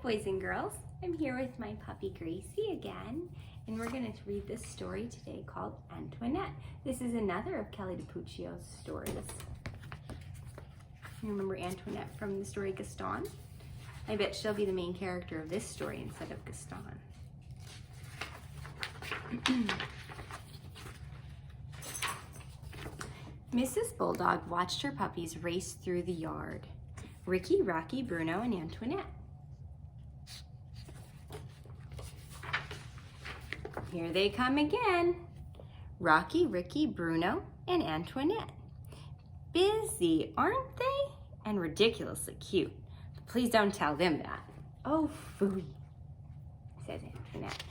boys and girls. I'm here with my puppy Gracie again, and we're going to read this story today called Antoinette. This is another of Kelly DiPucchio's stories. You remember Antoinette from the story Gaston? I bet she'll be the main character of this story instead of Gaston. Mrs. Bulldog watched her puppies race through the yard. Ricky, Rocky, Bruno, and Antoinette. Here they come again. Rocky, Ricky, Bruno, and Antoinette. Busy, aren't they? And ridiculously cute. But please don't tell them that. Oh, phooey, says Antoinette.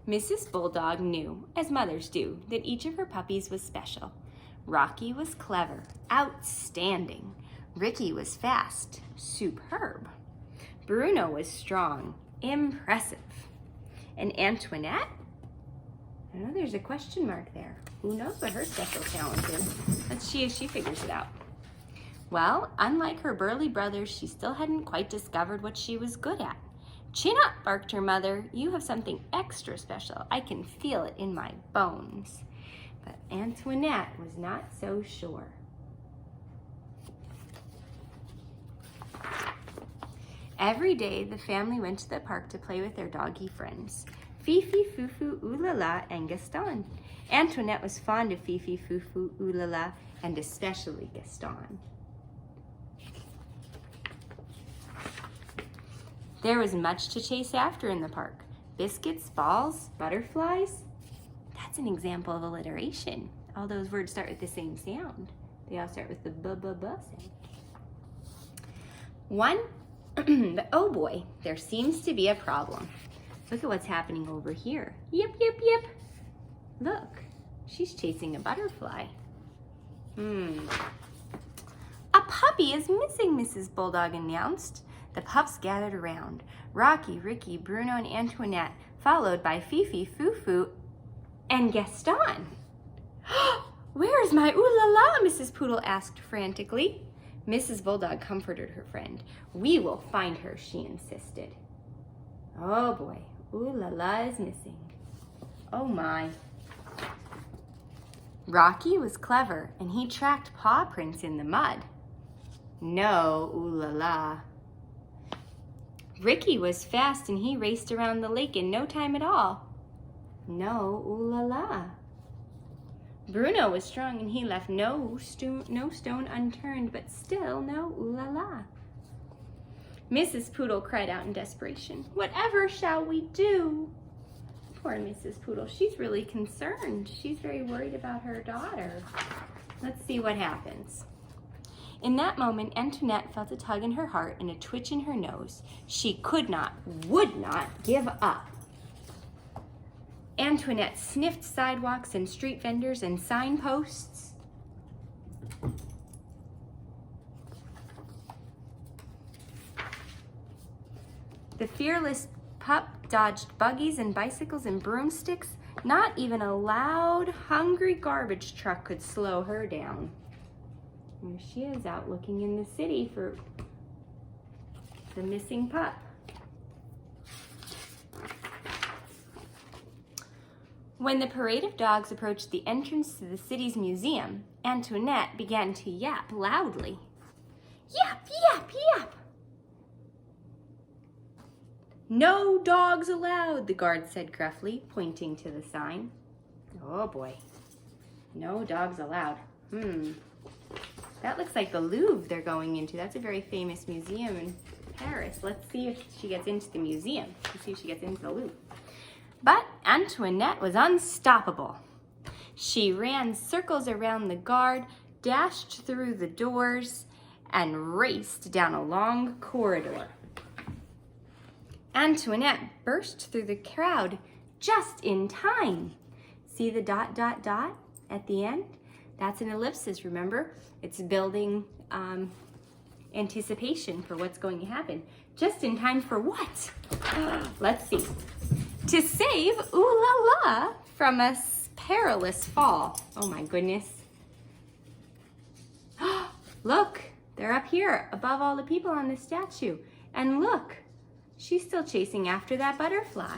Mrs. Bulldog knew, as mothers do, that each of her puppies was special. Rocky was clever, outstanding. Ricky was fast, superb. Bruno was strong, impressive. And Antoinette? I know there's a question mark there. Who knows what her special talent is? Let's see if she figures it out. Well, unlike her burly brothers, she still hadn't quite discovered what she was good at. Chin up, barked her mother. You have something extra special. I can feel it in my bones. But Antoinette was not so sure. Every day, the family went to the park to play with their doggy friends, Fifi, Fufu, Oolala, and Gaston. Antoinette was fond of Fifi, Fufu, Oolala, and especially Gaston. There was much to chase after in the park. Biscuits, balls, butterflies. That's an example of alliteration. All those words start with the same sound. They all start with the b-b-b sound. But oh boy, there seems to be a problem. Look at what's happening over here. Yip, yip, yip. Look, she's chasing a butterfly. A puppy is missing, Mrs. Bulldog announced. The pups gathered around. Rocky, Ricky, Bruno, and Antoinette, followed by Fifi, Fufu, and Gaston. Where's my ooh-la-la? Mrs. Poodle asked frantically. Mrs. Bulldog comforted her friend. We will find her, she insisted. Oh boy, ooh-la-la is missing. Oh my. Rocky was clever, and he tracked paw prints in the mud. No ooh-la-la. Ricky was fast, and he raced around the lake in no time at all. No ooh-la-la. Bruno was strong, and he left no stone unturned, but still no ooh-la-la. Mrs. Poodle cried out in desperation. Whatever shall we do? Poor Mrs. Poodle, she's really concerned. She's very worried about her daughter. Let's see what happens. In that moment, Antoinette felt a tug in her heart and a twitch in her nose. She could not, would not give up. Antoinette sniffed sidewalks and street vendors and signposts. The fearless pup dodged buggies and bicycles and broomsticks. Not even a loud, hungry garbage truck could slow her down. There she is, out looking in the city for the missing pup. When the parade of dogs approached the entrance to the city's museum, Antoinette began to yap loudly. Yap, yap, yap! No dogs allowed, the guard said gruffly, pointing to the sign. Oh boy, no dogs allowed. That looks like the Louvre they're going into. That's a very famous museum in Paris. Let's see if she gets into the museum. Let's see if she gets into the Louvre. But Antoinette was unstoppable. She ran circles around the guard, dashed through the doors, and raced down a long corridor. Antoinette burst through the crowd just in time. See the dot, dot, dot at the end? That's an ellipsis, remember? It's building anticipation for what's going to happen. Just in time for what? Let's see. To save ooh-la-la from a perilous fall. Oh my goodness. Look, they're up here above all the people on the statue. And look, she's still chasing after that butterfly.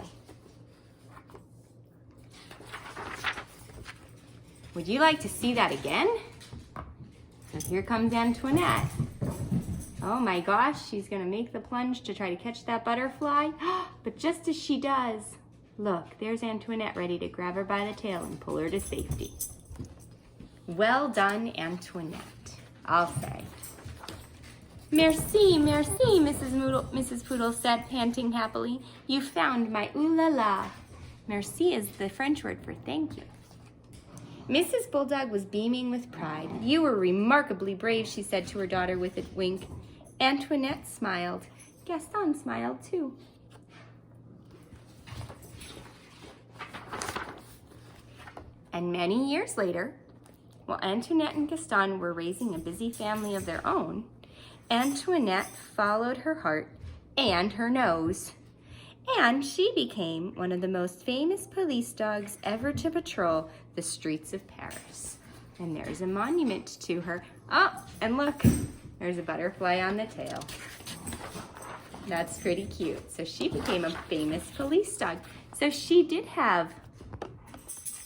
Would you like to see that again? So here comes Antoinette. Oh my gosh, she's gonna make the plunge to try to catch that butterfly. But just as she does, look, there's Antoinette ready to grab her by the tail and pull her to safety. Well done, Antoinette, I'll say. Merci, merci, Mrs. Poodle said, panting happily. You found my ooh la la. Merci is the French word for thank you. Mrs. Bulldog was beaming with pride. You were remarkably brave, she said to her daughter with a wink. Antoinette smiled. Gaston smiled too. And many years later, while Antoinette and Gaston were raising a busy family of their own, Antoinette followed her heart and her nose. And she became one of the most famous police dogs ever to patrol the streets of Paris. And there's a monument to her. Oh, and look, there's a butterfly on the tail. That's pretty cute. So she became a famous police dog. So she did have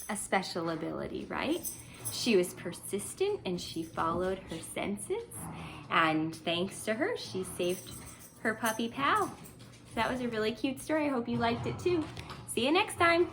a special ability, right? She was persistent and she followed her senses. And thanks to her, she saved her puppy pal. So that was a really cute story. I hope you liked it too. See you next time.